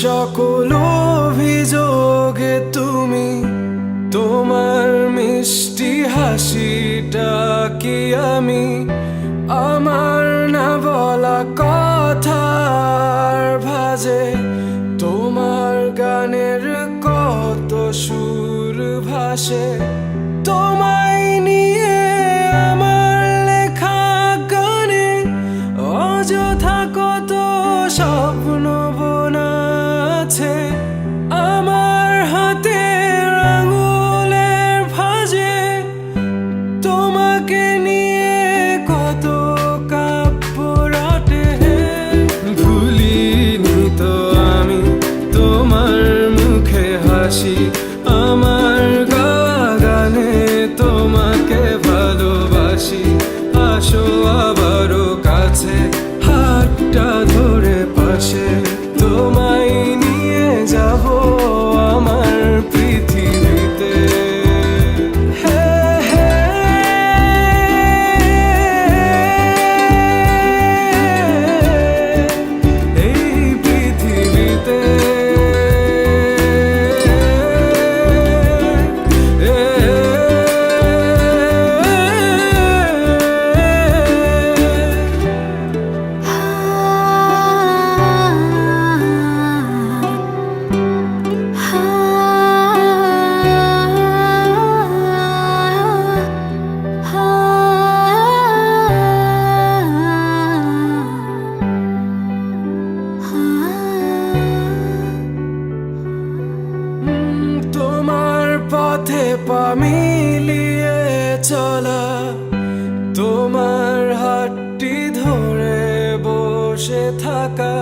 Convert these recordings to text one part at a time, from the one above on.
সকল অভিযোগে তুমি তোমার মিষ্টি হাসিটা কি আমি আমার না বলা কথার ভাজে তোমার গানের কত সুর ভাসে তোমায় নিয়ে আমার লেখা গানে অযথা কত স্বপ্ন বোনা আছে আমার হাতের আঙুলের ভাঁজে তোমাকে নিয়ে কত কাব্য রটে ভুলিনি তো আমি তোমার মুখে হাসি আমার গাওয়া গানে তোমাকে ভালোবাসি আসো আবারও কাছে হাতটা ধরে পাশে তোমায় নিয়ে যাব আমার পৃথিবীতে এই পৃথিবীতে পথে পা মিলিয়ে চলা তোমার হাতটি ধরে বসে থাকা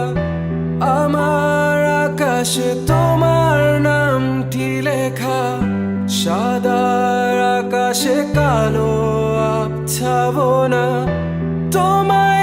আমার আকাশে তোমার নামটি লেখা সাদার আকাশে কালো আবছাবনা তোমায়